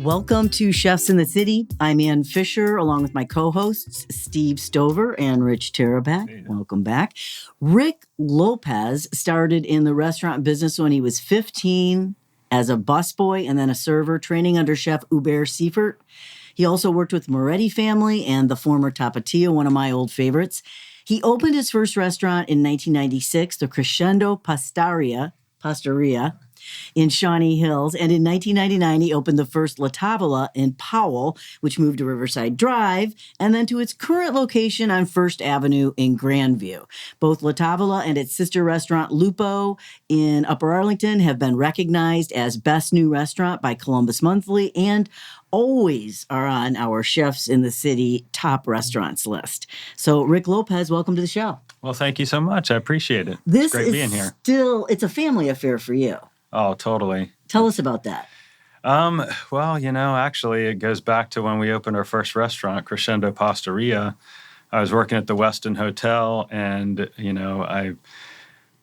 Welcome to Chefs in the City. I'm Ann Fisher, along with my co-hosts, Steve Stover and Rich Terapak. Hey. Welcome back. Rick Lopez started in the restaurant business when he was 15 as a busboy and then a server, training under Chef Hubert Seifert. He also worked with Moretti family and the former Tapatio, one of my old favorites. He opened his first restaurant in 1996, the Crescendo Pastaria in Shawnee Hills. And in 1999, he opened the first La Tavola in Powell, which moved to Riverside Drive, and then to its current location on First Avenue in Grandview. Both La Tavola and its sister restaurant Lupo in Upper Arlington have been recognized as Best New Restaurant by Columbus Monthly and always are on our Chefs in the City top restaurants list. So, Rick Lopez, welcome to the show. Well, thank you so much. I appreciate it. It's great being here. It's a family affair for you. Oh, totally. Tell us about that. Well, actually, it goes back to when we opened our first restaurant, Crescendo Pastaria. I was working at the Westin Hotel, and, I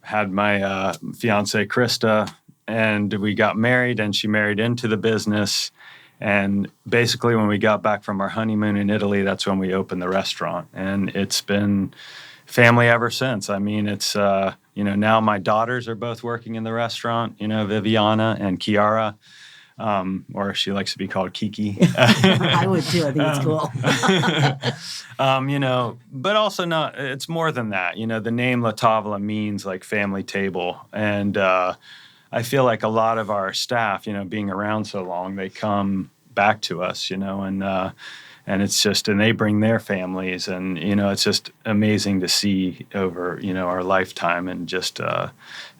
had my fiance, Krista, and we got married, and she married into the business. And basically, when we got back from our honeymoon in Italy, that's when we opened the restaurant. And it's been family ever since. I mean, it's, now my daughters are both working in the restaurant, Viviana and Kiara, or she likes to be called Kiki. I would too. I think it's cool. But also it's more than that. The name La Tavola means like family table. And I feel like a lot of our staff, being around so long, they come back to us, and it's just, and they bring their families, and, it's just amazing to see over, our lifetime, and just,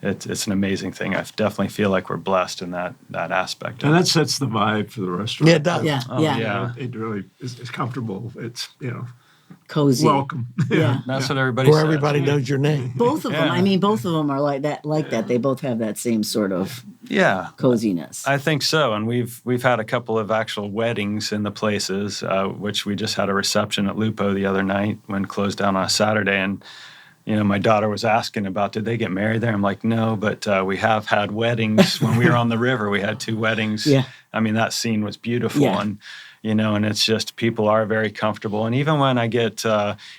it's an amazing thing. I definitely feel like we're blessed in that aspect. And that sets the vibe for the restaurant. Yeah, it does. Yeah. It really is comfortable. It's, cozy. Welcome. Yeah. That's what everybody says. Where everybody knows your name. Both of them. I mean, both of them are like that. They both have that same sort of coziness. I think so. And we've had a couple of actual weddings in the places, which we just had a reception at Lupo the other night when closed down on a Saturday. And, my daughter was asking about, did they get married there? I'm like, no, but we have had weddings. When we were on the river, we had 2 weddings. Yeah. I mean, that scene was beautiful. Yeah. And, and it's just people are very comfortable. And even when I get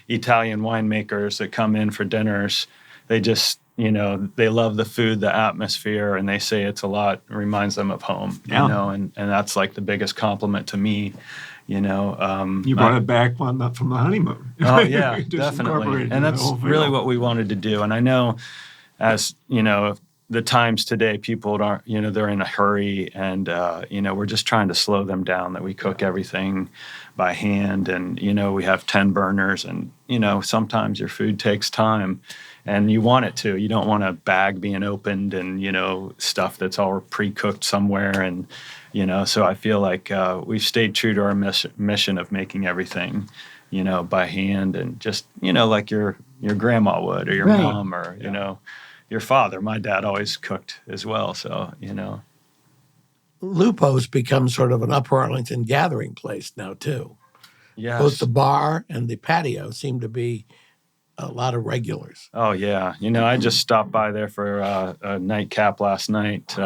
Italian winemakers that come in for dinners, they just, they love the food, the atmosphere, and they say it reminds them of home, and that's like the biggest compliment to me, You brought it back from the honeymoon. Oh, yeah, definitely. And that's really what we wanted to do. And I know as, the times today, people aren't, they're in a hurry, and, we're just trying to slow them down, that we cook everything by hand, and, we have 10 burners, and, sometimes your food takes time, and you want it to. You don't want a bag being opened and, stuff that's all pre-cooked somewhere, and, so I feel like we've stayed true to our mission of making everything, by hand, and just, like your grandma would, or your mom, or, your father. My dad always cooked as well, so, Lupo's become sort of an Upper Arlington gathering place now, too. Yes. Both the bar and the patio seem to be a lot of regulars. Oh, yeah. I just stopped by there for a nightcap last night.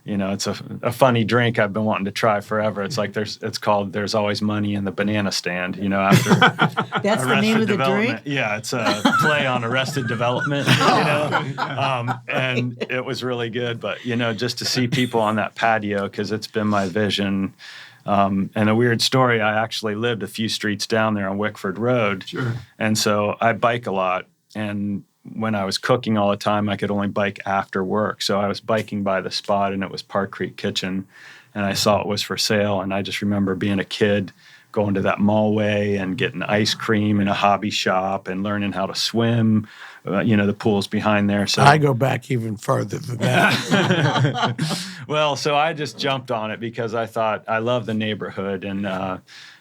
It's a funny drink I've been wanting to try forever. It's like it's called There's Always Money in the Banana Stand, after That's the name of the drink? Yeah, it's a play on Arrested Development, and it was really good. But, just to see people on that patio, because it's been my vision. And a weird story, I actually lived a few streets down there on Wickford Road. Sure. And so I bike a lot, and when I was cooking all the time, I could only bike after work. So I was biking by the spot, and it was Park Creek Kitchen, and I saw it was for sale. And I just remember being a kid, going to that mallway and getting ice cream in a hobby shop and learning how to swim. The pool's behind there. So I go back even further than that. Well, so I just jumped on it because I thought I love the neighborhood, and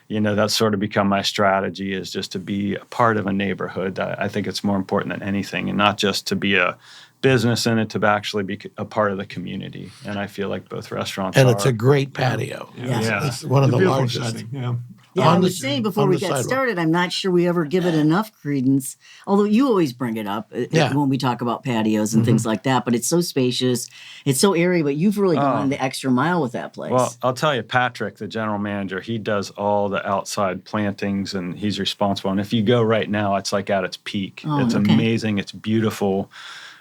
that's sort of become my strategy, is just to be a part of a neighborhood. I think it's more important than anything, and not just to be a business in it, to actually be a part of the community. And I feel like both restaurants and it's a great patio. Yeah. It's one of the largest. Setting, yeah. Yeah, I was saying before we got started, I'm not sure we ever give it enough credence, although you always bring it up when we talk about patios and things like that, but it's so spacious, it's so airy, but you've really gone the extra mile with that place. Well, I'll tell you, Patrick, the general manager, he does all the outside plantings and he's responsible. And if you go right now, it's like at its peak. It's amazing. It's beautiful.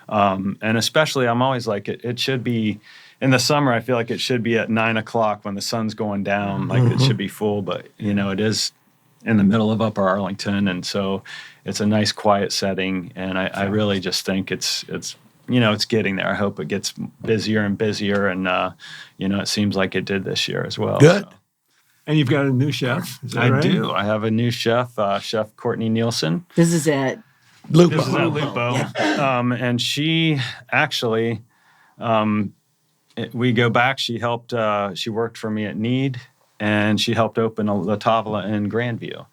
And especially, I'm always like, it should be, in the summer, I feel like it should be at 9 o'clock when the sun's going down, like it should be full, but it is in the middle of Upper Arlington. And so it's a nice quiet setting. And I really just think it's getting there. I hope it gets busier and busier. And, it seems like it did this year as well. Good. So. And you've got a new chef. Is that right? I do. I have a new chef, Chef Courtney Nielsen. This is at Lupo. This is at Lupo. Yeah. And she actually... we go back. She helped. She worked for me at Need, and she helped open the Tavola in Grandview.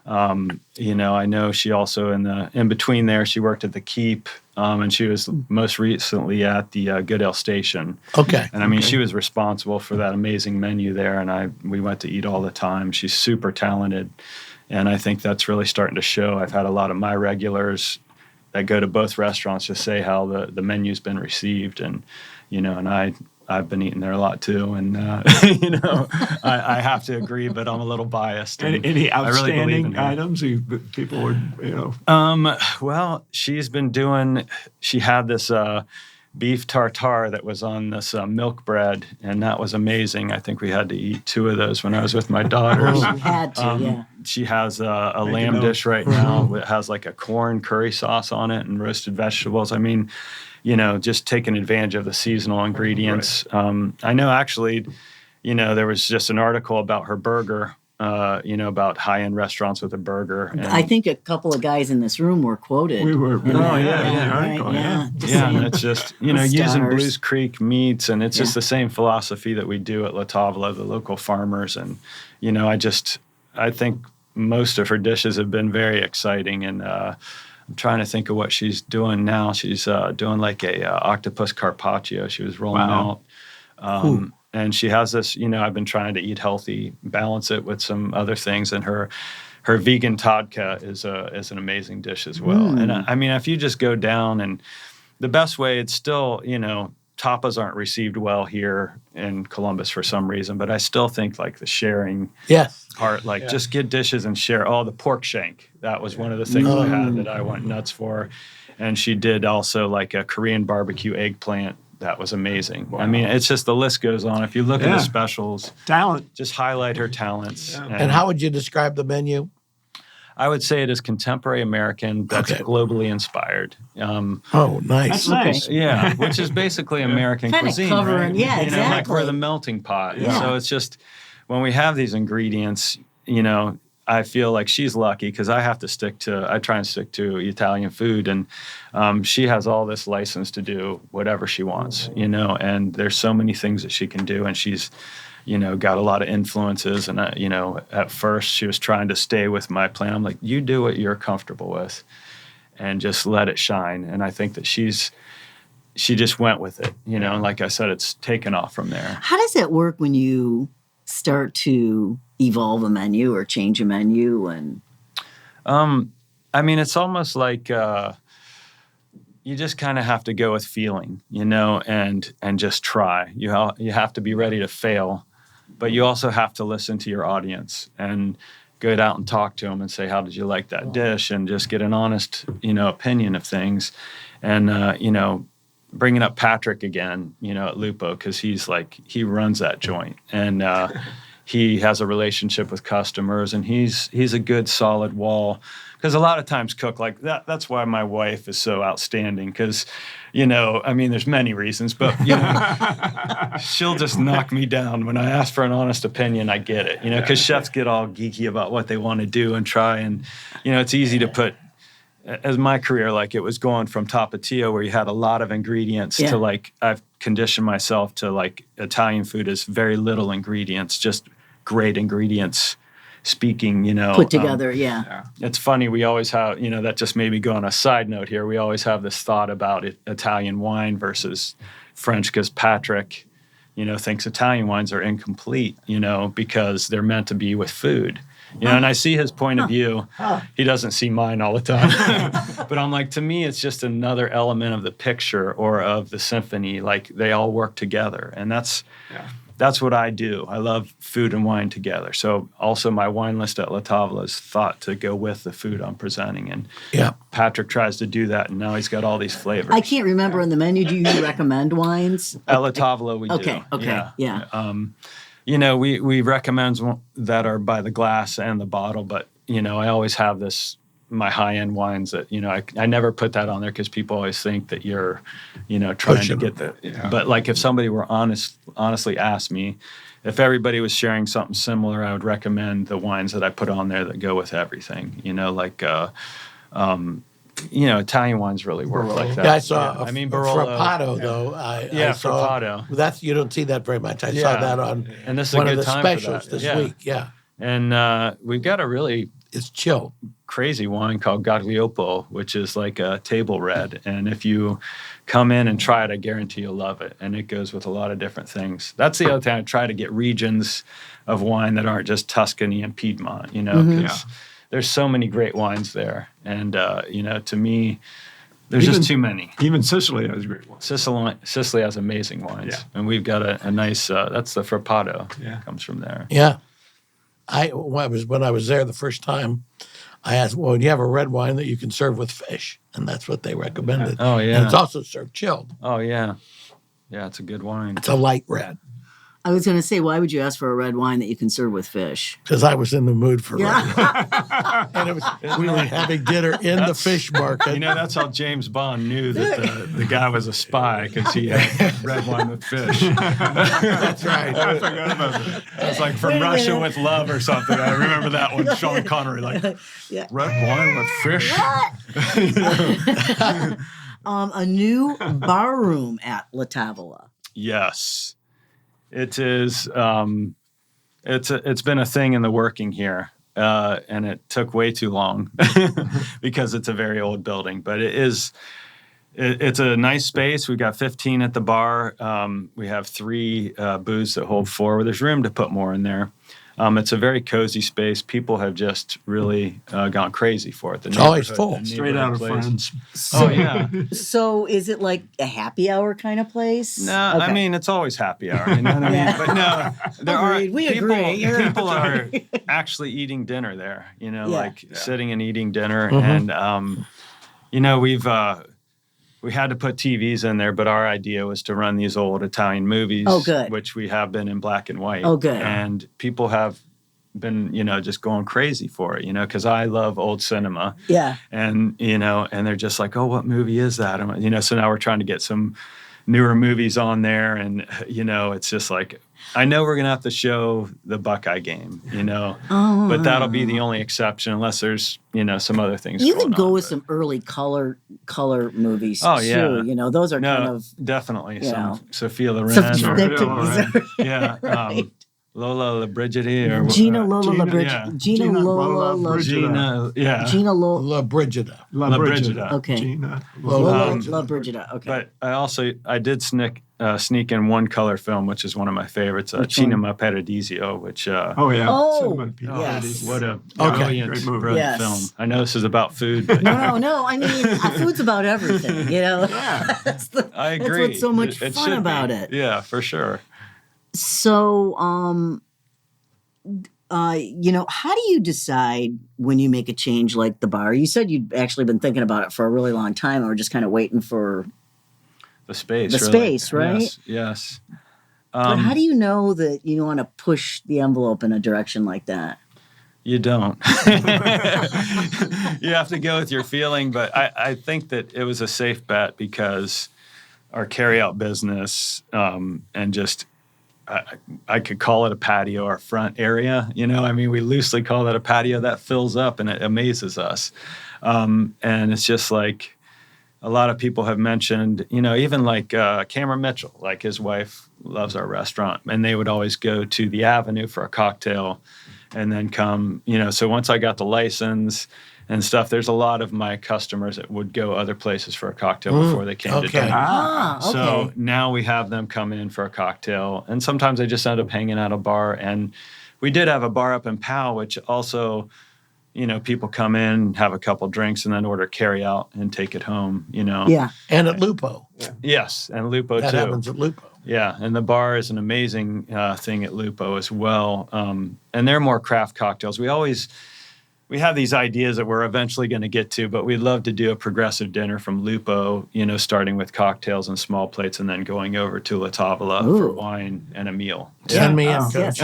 I know she also in between there. She worked at the Keep, and she was most recently at the Goodale Station. Okay. And I mean, she was responsible for that amazing menu there. And we went to eat all the time. She's super talented, and I think that's really starting to show. I've had a lot of my regulars that go to both restaurants just say how the menu's been received, and I've been eating there a lot too, and I have to agree, but I'm a little biased. Any outstanding items people would Well, she's been doing. She had this beef tartare that was on this milk bread, and that was amazing. I think we had to eat 2 of those when I was with my daughters. You had to, yeah. She has a lamb dish right now. It has like a corn curry sauce on it and roasted vegetables. I mean, just taking advantage of the seasonal ingredients. Right. I know actually, there was just an article about her burger, about high-end restaurants with a burger. And I think a couple of guys in this room were quoted. We were. Yeah. And it's just, using Blues Creek meats, and it's just the same philosophy that we do at La Tavola, the local farmers. And, I think most of her dishes have been very exciting, and I'm trying to think of what she's doing now. She's doing like a octopus carpaccio she was rolling out. And she has this, I've been trying to eat healthy, balance it with some other things. And her vegan tadka is an amazing dish as well. And I mean, if you just go down, and the best way, it's still, tapas aren't received well here in Columbus for some reason, but I still think like the sharing part, just get dishes and share. Oh, the pork shank. That was one of the things I had that I went nuts for. And she did also like a Korean barbecue eggplant. That was amazing. Wow. I mean, it's just, the list goes on. If you look at the specials, just highlight her talents. Yeah. And how would you describe the menu? I would say it is contemporary American that's globally inspired. Nice. That's nice. Yeah, which is basically American cuisine. Covering, right? Exactly. Like we're the melting pot. Yeah. So it's just, when we have these ingredients, I feel like she's lucky because I try and stick to Italian food, and she has all this license to do whatever she wants, and there's so many things that she can do, and she's got a lot of influences. And, at first she was trying to stay with my plan. I'm like, you do what you're comfortable with and just let it shine. And I think that she just went with it, and like I said, it's taken off from there. How does it work when you start to evolve a menu or change a menu? And I mean, it's almost like you just kind of have to go with feeling, and just try. You have to be ready to fail, but you also have to listen to your audience and go out and talk to them and say, how did you like that dish? And just get an honest, opinion of things. And, bringing up Patrick again, at Lupo, because he runs that joint, and he has a relationship with customers, and he's a good solid wall. Because a lot of times cook like that. That's why my wife is so outstanding. Because, I mean, there's many reasons, but she'll just knock me down when I ask for an honest opinion. I get it, because chefs get all geeky about what they want to do and try, and it's easy to put. As my career, it was going from Tapatio, where you had a lot of ingredients, to I've conditioned myself to Italian food is very little ingredients, just great ingredients. Speaking, put together, It's funny. We always have, that just made me go on a side note here. We always have this thought about Italian wine versus French, because Patrick, thinks Italian wines are incomplete, because they're meant to be with food. And I see his point of view. He doesn't see mine all the time. But I'm like, to me, it's just another element of the picture or of the symphony. Like, they all work together. And that's what I do. I love food and wine together. So also my wine list at La Tavola is thought to go with the food I'm presenting. And Patrick tries to do that, and now he's got all these flavors. I can't remember in the menu. Do you recommend wines? At La Tavola, we do. Okay. Yeah. We recommend that are by the glass and the bottle, but, I always have my high-end wines that, I never put that on there because people always think that you're, trying to get the, but like if somebody were honestly asked me, if everybody was sharing something similar, I would recommend the wines that I put on there that go with everything, Italian wines really work like that. Yeah, I saw Barolo. Frappato, though. I saw, Frappato. You don't see that very much. I saw that on and this is one a of good the time specials for that. this week. Yeah. And we've got a really It's chilled. crazy wine called Gagliopo, which is like a table red. And if you come in and try it, I guarantee you'll love it. And it goes with a lot of different things. That's the other thing. I try to get regions of wine that aren't just Tuscany and Piedmont, because there's so many great wines there. And, to me, there's just too many. Even Sicily has great wines. Sicily has amazing wines. Yeah. And we've got a nice, that's the Frappato. Yeah. Comes from there. Yeah. When I was there the first time, I asked, well, you have a red wine that you can serve with fish? And that's what they recommended. Oh, yeah. And it's also served chilled. Oh, yeah. Yeah, it's a good wine. It's a light red. I was going to say, why would you ask for a red wine that you can serve with fish? Because I was in the mood for red. And we were having dinner in the fish market. That's how James Bond knew that the guy was a spy, because he had red wine with fish. That's right. I forgot about that. It's like From Russia with Love or something. I remember that one. Sean Connery, red wine with fish. A new bar room at La Tavola. Yes. It is. It's been a thing in the working here, and it took way too long because it's a very old building. But it is. It's a nice space. We've got 15 at the bar. We have 3 booths that hold 4. There's room to put more in there. It's a very cozy space. People have just really gone crazy for it. It's always full. Straight out of Friends. So, So is it like a happy hour kind of place? No, okay. I mean, it's always happy hour. You know what I mean? But no, people are actually eating dinner there, sitting and eating dinner. And, we had to put TVs in there, but our idea was to run these old Italian movies, which we have been in black and white. Oh, good. And people have been, just going crazy for it, because I love old cinema. Yeah. And, and they're just like, oh, what movie is that? And, so now we're trying to get some newer movies on there. And, it's just like, I know we're going to have to show the Buckeye game, but that'll be the only exception unless there's, some other things you going could go on, with some early color movies, oh, yeah. too. Those are kind of... Definitely. Some Sophia Loren. Right. Lola La Brigida. Or, Gina Lola La Brigida. Gina Lola La Brigida. Gina La Brigida. La Brigida. Okay. Gina Lola La Brigida. Okay. But I did sneak in one color film, which is one of my favorites, Cinema Paradiso, which... yes. What a brilliant film. I know this is about food, but... No. I mean, food's about everything, Yeah. I agree. That's what's so much fun about it. Yeah, for sure. So, how do you decide when you make a change like the bar? You said you'd actually been thinking about it for a really long time, or just kind of waiting for the space. Space, right? Yes. But how do you know that you want to push the envelope in a direction like that? You don't. You have to go with your feeling, but I think that it was a safe bet because our carryout business and just I could call it a patio, our front area. We loosely call that a patio that fills up and it amazes us. And it's just like a lot of people have mentioned, even like Cameron Mitchell, like his wife loves our restaurant and they would always go to the Avenue for a cocktail and then come, so once I got the license and stuff, there's a lot of my customers that would go other places for a cocktail before they came to dinner. Okay. So now we have them come in for a cocktail, and sometimes they just end up hanging out at a bar. And we did have a bar up in Powell, which also, people come in, have a couple drinks, and then order carry out and take it home, Yeah. And at Lupo. Yes, and Lupo That too. happens at Lupo. Yeah, and the bar is an amazing thing at Lupo as well. And they're more craft cocktails. We have these ideas that we're eventually going to get to, but we'd love to do a progressive dinner from Lupo, starting with cocktails and small plates and then going over to La Tavola for wine and a meal. Send me in, Coach.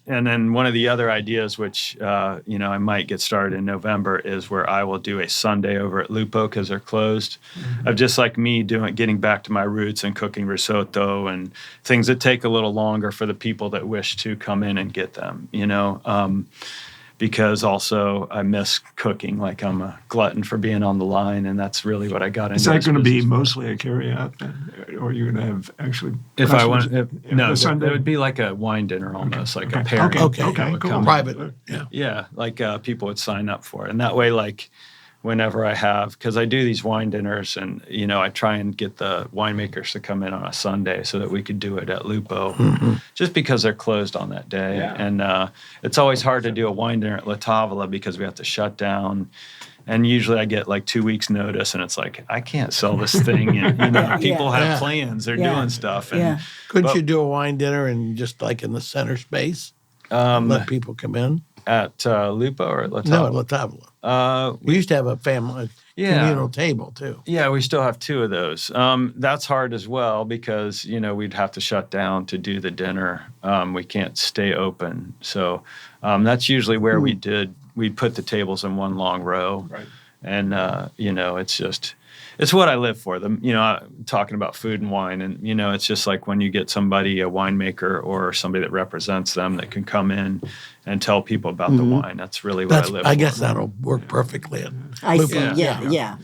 And then one of the other ideas, which, I might get started in November, is where I will do a Sunday over at Lupo because they're closed, of just like me getting back to my roots and cooking risotto and things that take a little longer for the people that wish to come in and get them, because also I miss cooking. Like I'm a glutton for being on the line, and that's really what I got into. Is that going to be for. mostly a carry-out then? Or are you going to have actually... If I want... No, Sunday? it would be like a wine dinner almost, like a Okay. pairing. Okay, cool. Private. Yeah. Yeah, like people would sign up for it. And that way, like, whenever I have, because I do these wine dinners and, I try and get the winemakers to come in on a Sunday so that we could do it at Lupo, just because they're closed on that day. Yeah. And it's always hard to do a wine dinner at La Tavola because we have to shut down. And usually I get like 2 weeks notice and it's like, I can't sell this thing. And, people have plans, they're doing stuff. And, Couldn't you do a wine dinner and just like in the center space, let people come in? At Lupo or at La Tavola? No, at La Tavola. We used to have a family communal table too. Yeah, we still have 2 of those. That's hard as well because, we'd have to shut down to do the dinner. We can't stay open. So that's usually where we'd put the tables in one long row. Right. And, it's what I live for. Talking about food and wine. And, it's just like when you get somebody, a winemaker or somebody that represents them that can come in and tell people about the wine. That's really what I live for. I guess that'll work perfectly. I see. Lupo. Yeah.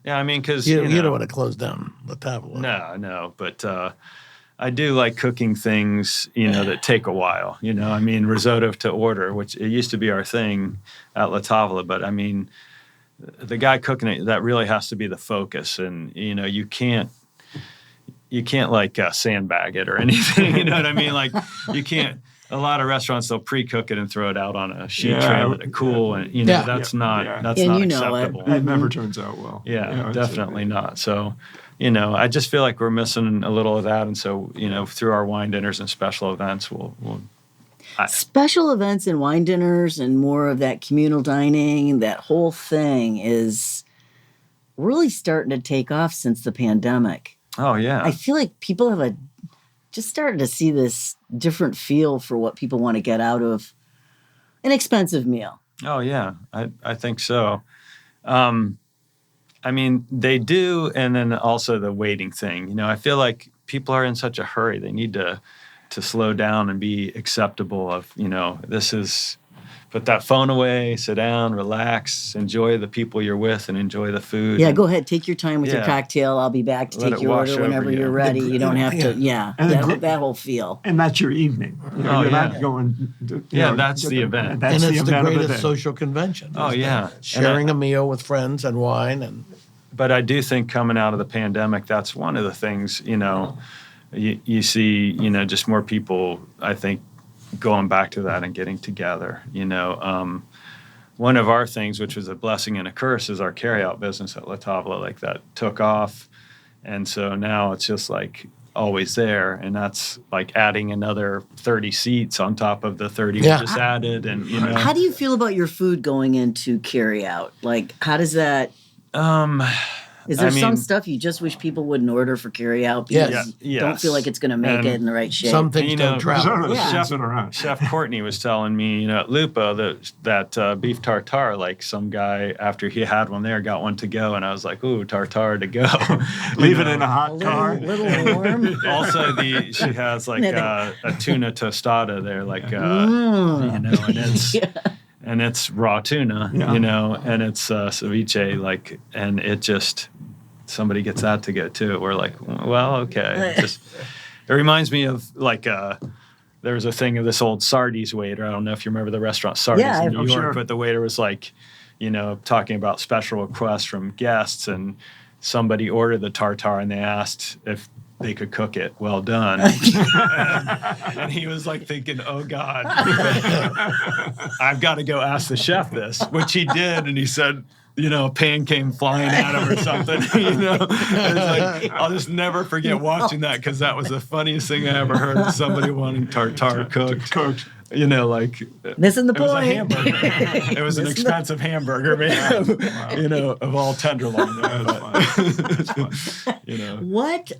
Yeah, I mean, because... You don't want to close down La Tavola. No. But I do like cooking things, that take a while. I mean, risotto to order, which it used to be our thing at La Tavola. But, I mean... the guy cooking it, that really has to be the focus. And, you can't like sandbag it or anything. You know what I mean? Like you can't, a lot of restaurants, they'll pre-cook it and throw it out on a sheet tray to let it cool. And, that's not acceptable. That never turns out well. Yeah, definitely not. So, I just feel like we're missing a little of that. And so, through our wine dinners and special events, we'll special events and wine dinners and more of that communal dining, that whole thing is really starting to take off since the pandemic. Oh, yeah. I feel like people have just started to see this different feel for what people want to get out of an expensive meal. Oh, yeah. I think so. I mean, they do. And then also the waiting thing. I feel like people are in such a hurry. They need to slow down and be acceptable of, this is, put that phone away, sit down, relax, enjoy the people you're with and enjoy the food. Yeah, go ahead. Take your time with your cocktail. I'll be back to take your order whenever you're ready. You don't have to, that whole feel. And that's your evening. You're not going to, that's the event. That's and it's the event greatest social convention. Oh, yeah. Sharing a meal with friends and wine. But I do think coming out of the pandemic, that's one of the things, you see, just more people, I think, going back to that and getting together. One of our things, which was a blessing and a curse, is our carryout business at La Tavola. Like that took off. And so now it's just like always there. And that's like adding another 30 seats on top of the 30 we just added. And, How do you feel about your food going into carryout? Like, how does that... Is there some stuff you just wish people wouldn't order for carryout because you don't feel like it's going to make it in the right shape? Some things don't travel. Chef Courtney was telling me, at Lupo, that beef tartare, like some guy, after he had one there, got one to go. And I was like, ooh, tartare to go. Leave it in a hot car. A little warm. Also, she has like a tuna tostada there, like, and it's... And it's raw tuna, and it's ceviche, like, and it just, somebody gets that to go too. We're like, well, okay. It reminds me of like, there was a thing of this old Sardi's waiter. I don't know if you remember the restaurant Sardi's in New York, but the waiter was like, talking about special requests from guests, and somebody ordered the tartare and they asked if they could cook it well done. And he was like thinking, oh God, I've got to go ask the chef this, which he did. And he said, a pan came flying at him or something. It's like, I'll just never forget watching that, because that was the funniest thing I ever heard. Somebody wanting tartare cooked. Like missing the point. It was a hamburger. It was an expensive hamburger, man. Wow. Of all tenderloin. What?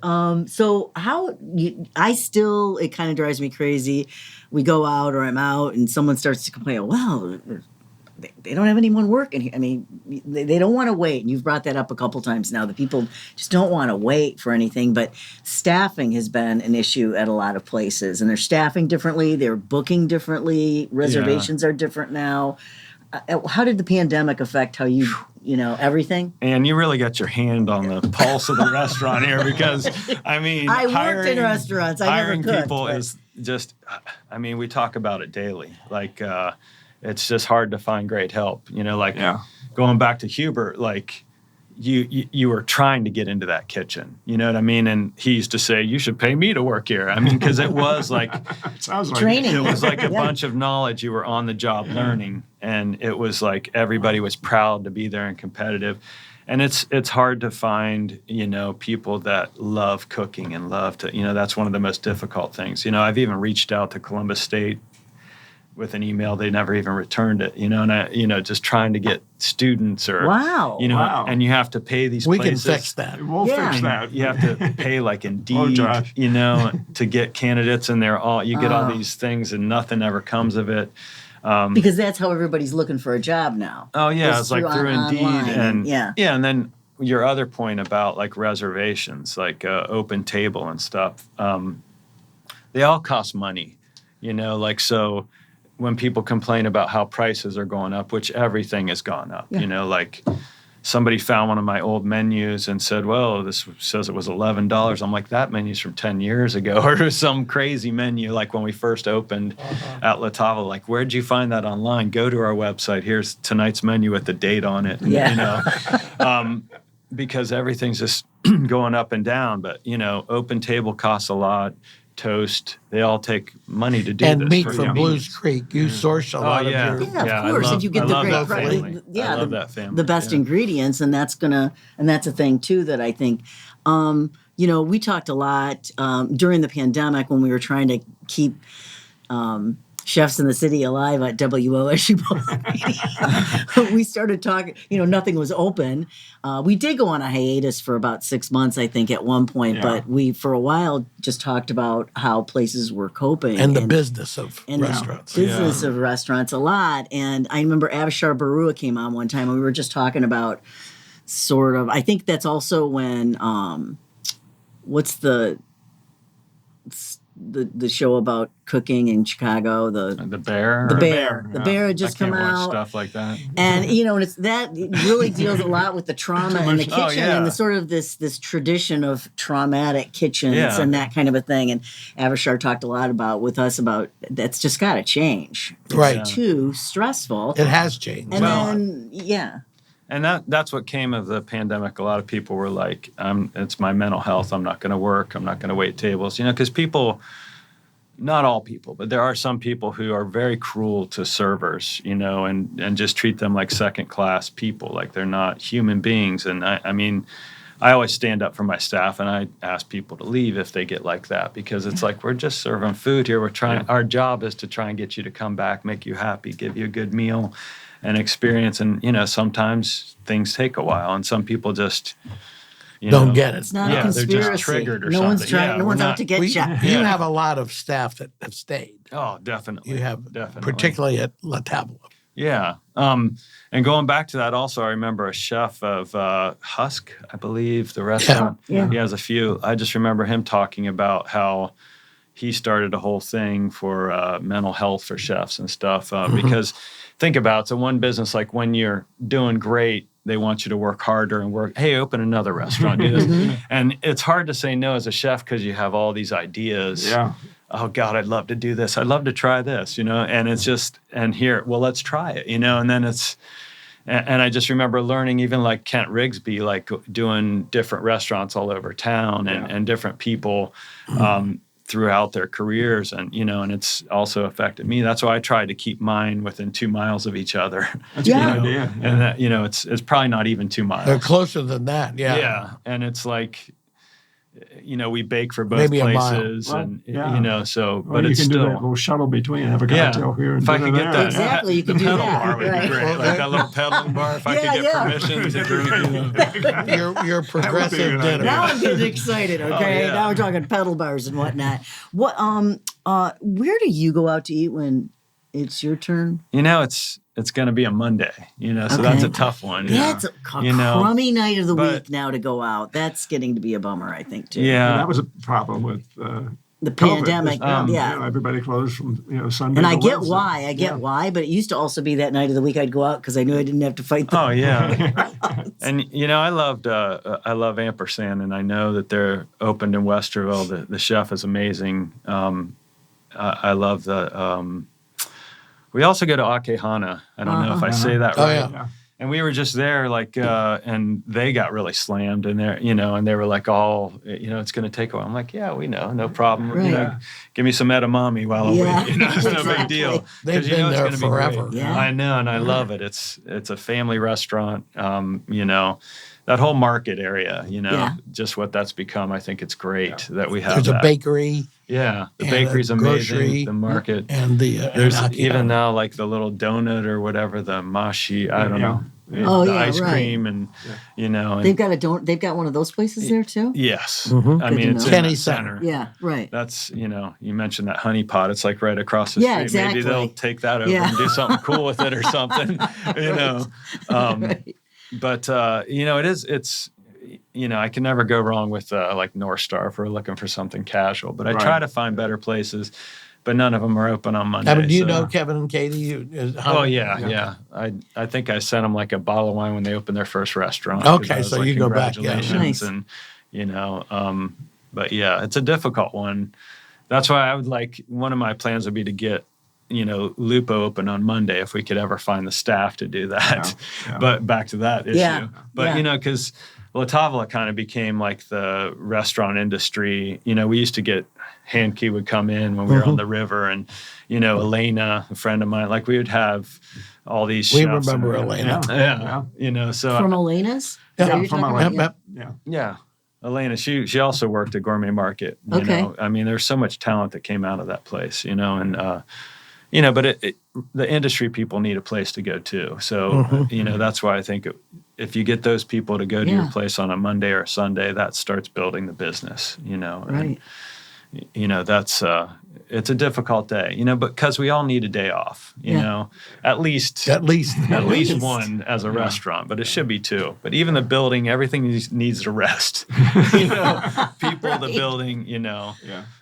So how? It kind of drives me crazy. We go out, or I'm out, and someone starts to complain. Well, they don't have anyone working here. I mean, they don't want to wait. And you've brought that up a couple times now. The people just don't want to wait for anything. But staffing has been an issue at a lot of places. And they're staffing differently. They're booking differently. Reservations are different now. How did the pandemic affect how you everything? And you really got your hand on the pulse of the restaurant here, because, I worked in restaurants. Hiring never cooked, people is just, we talk about it daily. Like, it's just hard to find great help. Going back to Hubert, like you were trying to get into that kitchen. You know what I mean? And he used to say, you should pay me to work here. Because it was like, it sounds like training. It was like a bunch of knowledge you were on the job learning. And it was like everybody was proud to be there and competitive. And it's hard to find, people that love cooking and love to, that's one of the most difficult things. I've even reached out to Columbus State with an email. They never even returned it, and I, just trying to get students or, wow. And you have to pay these places. We can fix that. We'll fix that. You have to pay like Indeed, to get candidates, and you get all these things and nothing ever comes of it. Because that's how everybody's looking for a job now. Oh yeah. It's like through Indeed online, and then your other point about like reservations, like Open Table and stuff, they all cost money, so when people complain about how prices are going up, which everything has gone up, like somebody found one of my old menus and said, well, this says it was $11. I'm like, that menu's from 10 years ago, or some crazy menu like when we first opened at La Tavola. Like, where'd you find that online? Go to our website. Here's tonight's menu with the date on it. Because everything's just going up and down. But, Open Table costs a lot. Toast, they all take money to do and this. And meat from Blues Creek. You source a lot of your... Yeah, of course. If you get the great family. I love that family. The best ingredients, and that's a thing too that I think, we talked a lot during the pandemic when we were trying to keep Chefs in the City alive at WOSU. We started talking, nothing was open. We did go on a hiatus for about 6 months, I think, at one point, but we, for a while, just talked about how places were coping. And the business of restaurants. Business of restaurants a lot. And I remember Avishar Barua came on one time, and we were just talking about I think that's also when, what's the show about cooking in Chicago, the Bear had just come out, stuff like that, and and it's that it really deals a lot with the trauma in the kitchen and the sort of this tradition of traumatic kitchens and that kind of a thing. And Avishar talked a lot about that's just got to change. It's too stressful. It has changed, and And that's what came of the pandemic. A lot of people were like, it's my mental health. I'm not going to work. I'm not going to wait tables. Because people, not all people, but there are some people who are very cruel to servers, and just treat them like second-class people, like they're not human beings. And I always stand up for my staff, and I ask people to leave if they get like that, because it's like, we're just serving food here. We're trying. Our job is to try and get you to come back, make you happy, give you a good meal and experience. And, sometimes things take a while, and some people just, don't get it. It's not a conspiracy. They're just triggered or no something. One's trying. No one's out to get you. You have a lot of staff that have stayed. Oh, definitely. You have, particularly at La Tavola. Yeah. And going back to that also, I remember a chef of Husk, I believe, the restaurant. Yeah. He has a few. I just remember him talking about how he started a whole thing for mental health for chefs and stuff. Because think about it, it's a one business, like when you're doing great, they want you to work harder and work, hey, open another restaurant, do this. And it's hard to say no as a chef because you have all these ideas. Yeah. Oh, God, I'd love to do this. I'd love to try this, and it's just, and here, well, let's try it, and then And I just remember learning, even like Kent Rigsby, like doing different restaurants all over town and different people throughout their careers. And, and it's also affected me. That's why I tried to keep mine within 2 miles of each other. That's a good idea. Yeah. And that, it's probably not even 2 miles. They're closer than that. Yeah. Yeah. And it's like, we bake for both Maybe places, and so. But it's you can still do that little shuttle between, have a cocktail here, and if I could get that, Exactly, you can the do pedal that, bar would right. be great. Like that little pedaling bar. If I could get permission to drink, Your progressive dinner. Now I'm getting excited. Okay, yeah. now we're talking pedal bars and whatnot. What? Where do you go out to eat when it's your turn? it's going to be a Monday. So that's a tough one. That's a crummy night of the week now to go out. That's getting to be a bummer, I think, too. Yeah, and that was a problem with the COVID. pandemic. Everybody closed from Sunday. And to I get Wednesday. why. I get why, but it used to also be that night of the week I'd go out because I knew I didn't have to fight them. Oh yeah, and I love Ampersand, and I know that they're opened in Westerville. The chef is amazing. I love the. We also go to Akehana. I don't know if I say that right. Yeah. And we were just there, and they got really slammed, and and they were like, it's going to take a while. I'm like, yeah, we know, no problem. Right. Give me some edamame while I wait. It's no big deal. They've been there forever. Yeah. I know, and I love it. It's a family restaurant. That whole market area, just what that's become. I think it's great that we have. There's a bakery. Yeah, the and bakery's a amazing. grocery, The market. And there's and even now like the little donut or whatever, the mashi. I don't know. Oh, the yeah, ice right. cream and and They've got they've got one of those places there too. yes. Mhm. I Good mean to it's know. in Kenny the Center. center. Yeah, right. That's you mentioned that honey pot. It's like right across the Yeah, street. exactly. Maybe they'll take that over Yeah. and do something cool with it or something. Right. But it is. It's I can never go wrong with like North Star if we're looking for something casual. But I try to find better places, but none of them are open on Monday. I mean, do you so- know Kevin and Katie? Oh yeah. I think I sent them like a bottle of wine when they opened their first restaurant. Okay, I was so like, you go back, yeah. congratulations, Nice. and but yeah, it's a difficult one. That's why I would like one of my plans would be to get Lupo open on Monday if we could ever find the staff to do that. Yeah. But back to that issue. Yeah. But Yeah. because La Tavola kind of became like the restaurant industry. We used to get Handkey would come in when we were on the river, and Elena, a friend of mine, like we would have all these. We chefs remember and- Elena. Yeah. So From Elena's? Is that what you're from talking Elena. about? Yeah. yeah. Elena, she also worked at Gourmet Market. Okay. I mean, there's so much talent that came out of that place, and but the industry people need a place to go to. So, that's why I think if you get those people to go to your place on a Monday or a Sunday, that starts building the business, Right. And, that's, it's a difficult day, but because we all need a day off, at least At least. one as a restaurant, but it should be two. But even the building, everything needs to rest. People, the building, Yeah.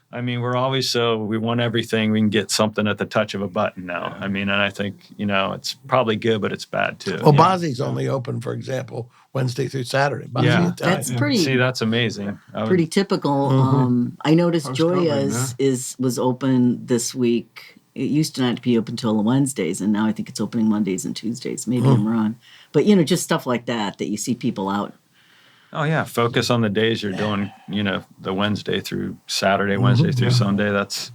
I mean, we're always we want everything. We can get something at the touch of a button now. I mean, and I think, it's probably good, but it's bad too. Well, Bozzi's only open, for example, Wednesday through Saturday. Bozzi Yeah. Italian. That's pretty See, that's amazing. pretty typical. I noticed Post-COVID, Joya's was open this week. It used to not be open till Wednesdays, and now I think it's opening Mondays and Tuesdays. Maybe I'm wrong. But, just stuff like that you see people out. Oh, yeah. Focus on the days you're doing, the Wednesday through Saturday, Wednesday through Sunday. That's,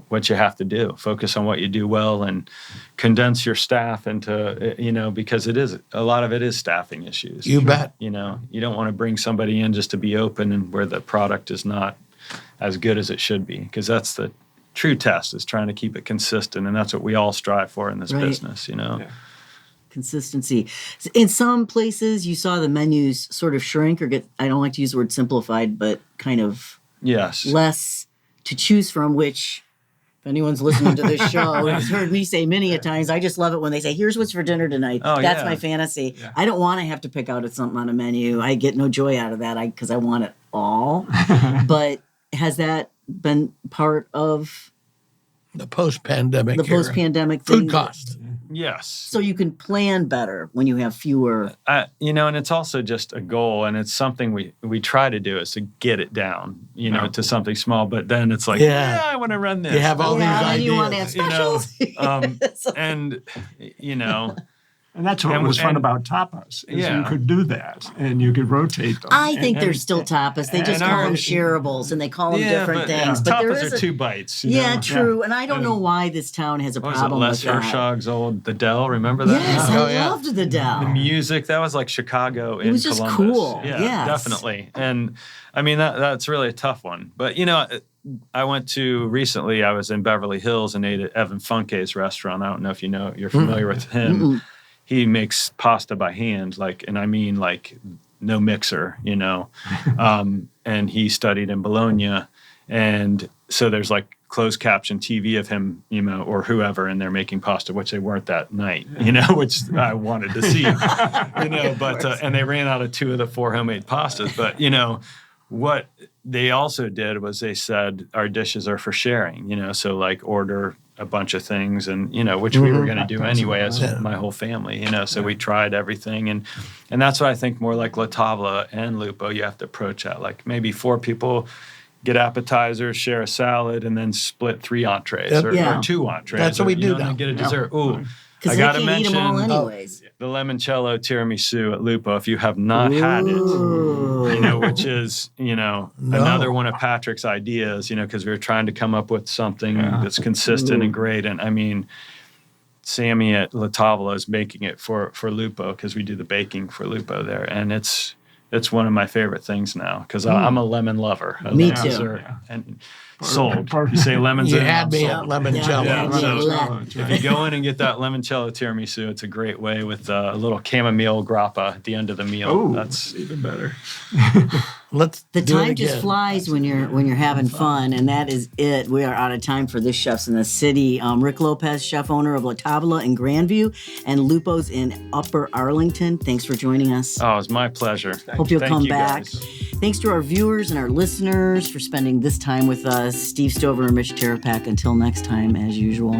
what you have to do. Focus on what you do well and condense your staff into, because a lot of it is staffing issues. You bet. You don't want to bring somebody in just to be open and where the product is not as good as it should be, because that's the true test, is trying to keep it consistent. And that's what we all strive for in this Right. business, Yeah. Consistency. In some places, you saw the menus sort of shrink or get, I don't like to use the word simplified, but kind of Yes. less to choose from, which if anyone's listening to this show has heard me say many a times, I just love it when they say, here's what's for dinner tonight. Oh, That's yeah. my fantasy. Yeah. I don't want to have to pick out something on a menu. I get no joy out of that because I want it all. But has that been part of The post-pandemic the era. post-pandemic thing? Food cost. Yes. So you can plan better when you have fewer. And it's also just a goal, and it's something we try to do, is to get it down, to something small. But then it's like, Yeah. I want to run this. You have all Yeah, these and ideas. you want to have specials. And And that's what was fun about tapas, is Yeah. you could do that, and you could rotate them. I think they're still tapas. They just call them shareables, and they call them different things. But there tapas is are 2 bites. Yeah, true. And I don't know why this town has a What was it, problem Les with that. Hershog's old The Dell? Remember that? Yes, Oh, I yeah. loved the Dell. The music, that was like Chicago in was just Columbus. cool. Yeah, Yes. definitely. And I mean, that's really a tough one. But, I went to recently, I was in Beverly Hills and ate at Evan Funke's restaurant. I don't know if you're familiar with him. He makes pasta by hand, and I mean no mixer, and he studied in Bologna. And so there's closed caption TV of him, or whoever, and they're making pasta, which they weren't that night, which I wanted to see, but, and they ran out of 2 of the 4 homemade pastas. But, what they also did was they said our dishes are for sharing, so order a bunch of things and, which we were going to do anyway as my whole family, so we tried everything. And that's what I think more like La Tavola and Lupo, you have to approach that. Maybe 4 people get appetizers, share a salad, and then split 3 entrees or 2 entrees. That's what we do now. And get a dessert. Ooh, Because I they got to can't eat mention them all anyways. the limoncello tiramisu at Lupo. If you have not had it, which is, another one of Patrick's ideas, because we were trying to come up with something that's consistent and great. And I mean, Sammy at La Tavola is making it for Lupo because we do the baking for Lupo there. And it's one of my favorite things now because I'm a lemon lover. I Me love too. dessert. And sold. You say lemons You in it, had I'm me sold. at limoncello. Yeah. If you go in and get that limoncello tiramisu, it's a great way with a little chamomile grappa at the end of the meal. Oh, that's even better. Let's The do it time just again. flies when you're having fun, and that is it. We are out of time for this Chefs in the City. Rick Lopez, chef owner of La Tavola in Grandview and Lupo's in Upper Arlington. Thanks for joining us. Oh, it's my pleasure. Hope you'll Thank come you, back. guys. Thanks to our viewers and our listeners for spending this time with us. Steve Stover and Rich Terapak. Until next time, as usual,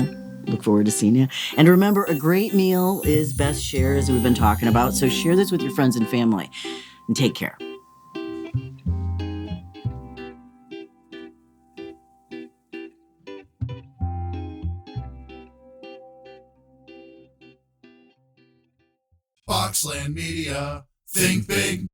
look forward to seeing you. And remember, a great meal is best shared, as we've been talking about. So share this with your friends and family. And take care. Boxland Media. Think big.